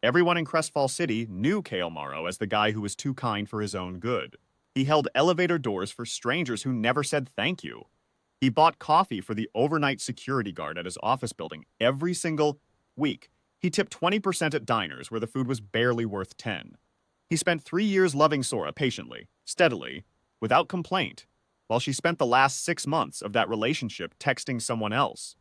Everyone in Crestfall City knew Kale Morrow as the guy who was too kind for his own good. He held elevator doors for strangers who never said thank you. He bought coffee for the overnight security guard at his office building every single week. He tipped 20% at diners where the food was barely worth 10. He spent 3 years loving Sora patiently, steadily, without complaint, while she spent the last 6 months of that relationship texting someone else.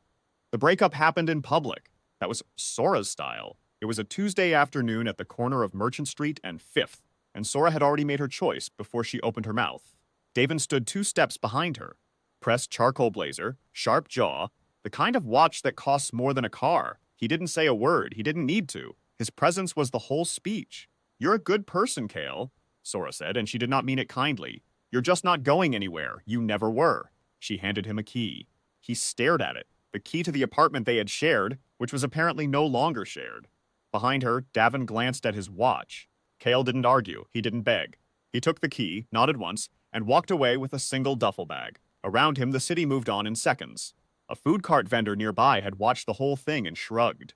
The breakup happened in public. That was Sora's style. It was a Tuesday afternoon at the corner of Merchant Street and 5th, and Sora had already made her choice before she opened her mouth. Davin stood 2 steps behind her. Pressed charcoal blazer, sharp jaw, the kind of watch that costs more than a car. He didn't say a word. He didn't need to. His presence was the whole speech. "You're a good person, Kale," Sora said, and she did not mean it kindly. "You're just not going anywhere. You never were." She handed him a key. He stared at it, the key to the apartment they had shared, which was apparently no longer shared. Behind her, Davin glanced at his watch. Kale didn't argue. He didn't beg. He took the key, nodded once, and walked away with a single duffel bag. Around him, the city moved on in seconds. A food cart vendor nearby had watched the whole thing and shrugged.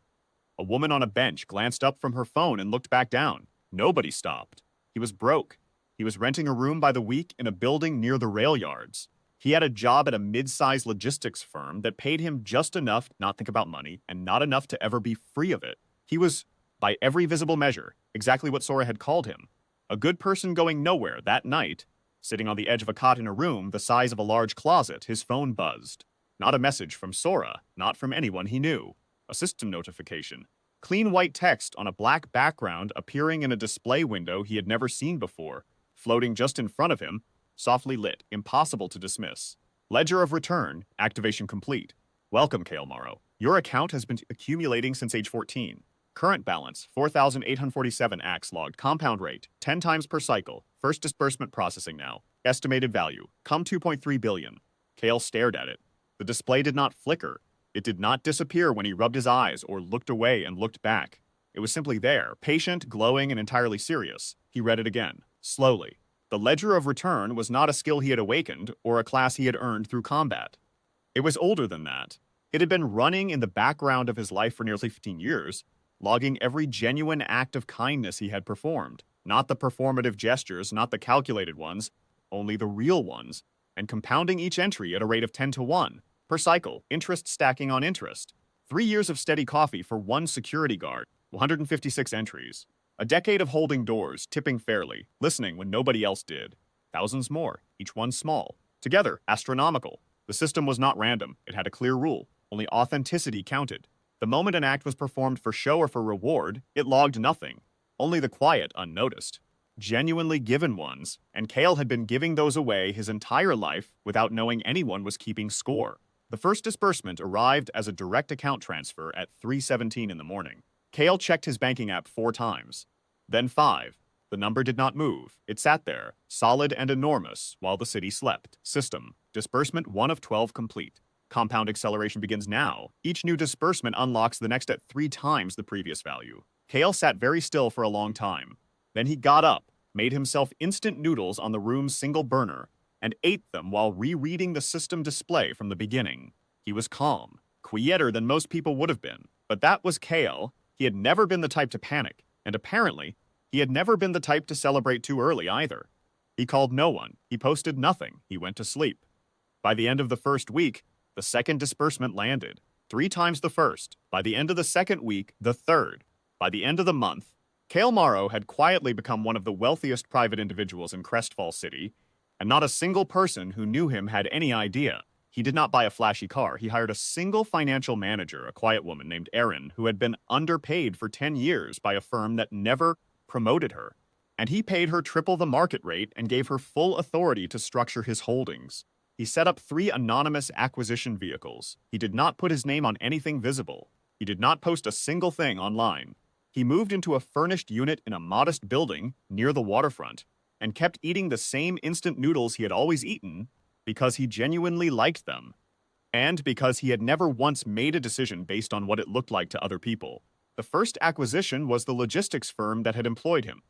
A woman on a bench glanced up from her phone and looked back down. Nobody stopped. He was broke. He was renting a room by the week in a building near the rail yards. He had a job at a mid-sized logistics firm that paid him just enough to not think about money and not enough to ever be free of it. He was, by every visible measure, exactly what Sora had called him. A good person going nowhere that night. Sitting on the edge of a cot in a room the size of a large closet, his phone buzzed. Not a message from Sora, not from anyone he knew. A system notification. Clean white text on a black background appearing in a display window he had never seen before, floating just in front of him, softly lit, impossible to dismiss. Ledger of return, activation complete. Welcome, Kale Morrow. Your account has been accumulating since age 14. Current balance, 4,847 AX logged. Compound rate, 10 times per cycle. First disbursement processing now. Estimated value, come 2.3 billion. Kale stared at it. The display did not flicker. It did not disappear when he rubbed his eyes or looked away and looked back. It was simply there, patient, glowing, and entirely serious. He read it again, slowly. The ledger of return was not a skill he had awakened or a class he had earned through combat. It was older than that. It had been running in the background of his life for nearly 15 years, logging every genuine act of kindness he had performed. Not the performative gestures, not the calculated ones, only the real ones, and compounding each entry at a rate of 10 to 1. Per cycle, interest stacking on interest. 3 years of steady coffee for one security guard, 156 entries. A decade of holding doors, tipping fairly, listening when nobody else did. Thousands more, each one small. Together, astronomical. The system was not random. It had a clear rule. Only authenticity counted. The moment an act was performed for show or for reward, it logged nothing. Only the quiet, unnoticed. Genuinely given ones, and Kale had been giving those away his entire life without knowing anyone was keeping score. The first disbursement arrived as a direct account transfer at 3:17 in the morning. Kale checked his banking app 4 times. Then 5. The number did not move. It sat there, solid and enormous, while the city slept. System. Disbursement 1 of 12 complete. Compound acceleration begins now. Each new disbursement unlocks the next at 3 times the previous value. Kale sat very still for a long time. Then he got up, made himself instant noodles on the room's single burner, and ate them while rereading the system display from the beginning. He was calm, quieter than most people would have been. But that was Kale. He had never been the type to panic, and apparently, he had never been the type to celebrate too early either. He called no one. He posted nothing. He went to sleep. By the end of the first week, the second disbursement landed. 3 times the first. By the end of the second week, the third. By the end of the month, Kale Morrow had quietly become one of the wealthiest private individuals in Crestfall City, and not a single person who knew him had any idea. He did not buy a flashy car. He hired a single financial manager, a quiet woman named Erin, who had been underpaid for 10 years by a firm that never promoted her. And he paid her triple the market rate and gave her full authority to structure his holdings. He set up 3 anonymous acquisition vehicles. He did not put his name on anything visible. He did not post a single thing online. He moved into a furnished unit in a modest building near the waterfront and kept eating the same instant noodles he had always eaten because he genuinely liked them, and because he had never once made a decision based on what it looked like to other people. The first acquisition was the logistics firm that had employed him.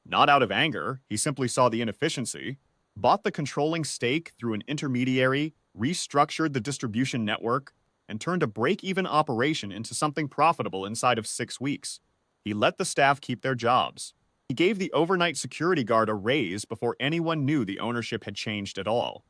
Not out of anger, he simply saw the inefficiency, bought the controlling stake through an intermediary, restructured the distribution network, and turned a break-even operation into something profitable inside of 6 weeks. He let the staff keep their jobs. He gave the overnight security guard a raise before anyone knew the ownership had changed at all.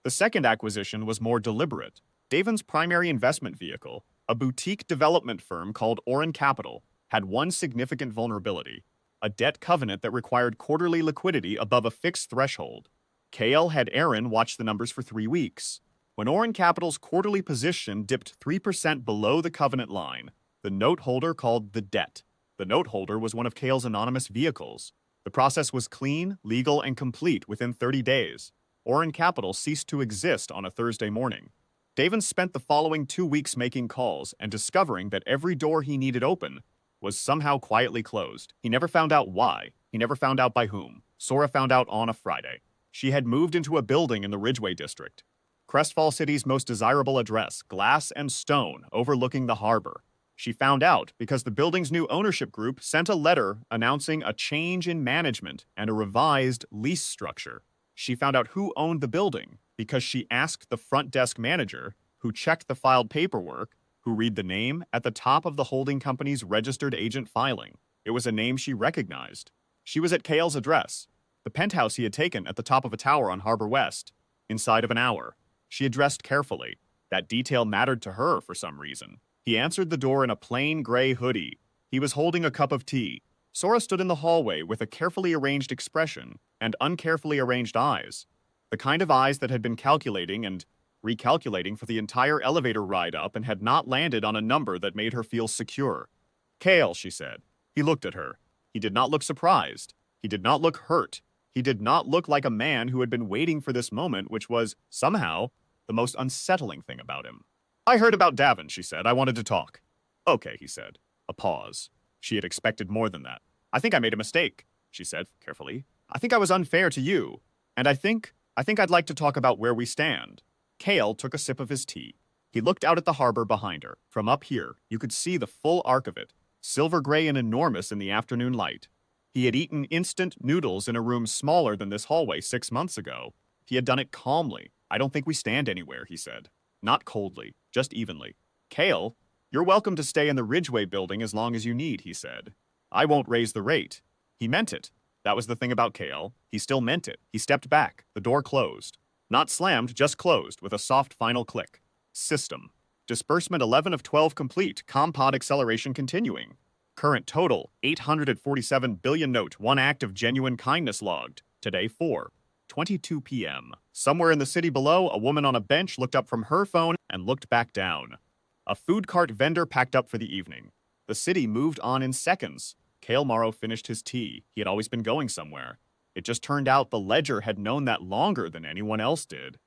The second acquisition was more deliberate. Davin's primary investment vehicle, a boutique development firm called Orin Capital, had one significant vulnerability: a debt covenant that required quarterly liquidity above a fixed threshold. Kale had Aaron watch the numbers for 3 weeks. When Orin Capital's quarterly position dipped 3% below the covenant line, the note holder called the debt. The note holder was one of Kale's anonymous vehicles. The process was clean, legal, and complete within 30 days. Orin Capital ceased to exist on a Thursday morning. Davin spent the following 2 weeks making calls and discovering that every door he needed open was somehow quietly closed. He never found out why. He never found out by whom. Sora found out on a Friday. She had moved into a building in the Ridgeway district. Crestfall City's most desirable address, glass and stone, overlooking the harbor. She found out because the building's new ownership group sent a letter announcing a change in management and a revised lease structure. She found out who owned the building because she asked the front desk manager, who checked the filed paperwork, who read the name at the top of the holding company's registered agent filing. It was a name she recognized. She was at Kale's address, the penthouse he had taken at the top of a tower on Harbor West, inside of an hour. She addressed carefully. That detail mattered to her for some reason. He answered the door in a plain gray hoodie. He was holding a cup of tea. Sora stood in the hallway with a carefully arranged expression and uncarefully arranged eyes. The kind of eyes that had been calculating and recalculating for the entire elevator ride up and had not landed on a number that made her feel secure. Kale, she said. He looked at her. He did not look surprised. He did not look hurt. He did not look like a man who had been waiting for this moment, which was, somehow, the most unsettling thing about him. I heard about Davin, she said. I wanted to talk. Okay, he said. A pause. She had expected more than that. I think I made a mistake, she said carefully. I think I was unfair to you. And I think I'd like to talk about where we stand. Kale took a sip of his tea. He looked out at the harbor behind her. From up here, you could see the full arc of it, silver gray and enormous in the afternoon light. He had eaten instant noodles in a room smaller than this hallway 6 months ago. He had done it calmly. I don't think we stand anywhere, he said. Not coldly, just evenly. Kale, you're welcome to stay in the Ridgeway building as long as you need, he said. I won't raise the rate. He meant it. That was the thing about Kale. He still meant it. He stepped back. The door closed. Not slammed, just closed, with a soft final click. System. Disbursement 11 of 12 complete. Compod acceleration continuing. Current total, 847 billion note. 1 act of genuine kindness logged. Today, 4:22 p.m. Somewhere in the city below, a woman on a bench looked up from her phone and looked back down. A food cart vendor packed up for the evening. The city moved on in seconds. Kale Morrow finished his tea. He had always been going somewhere. It just turned out the ledger had known that longer than anyone else did.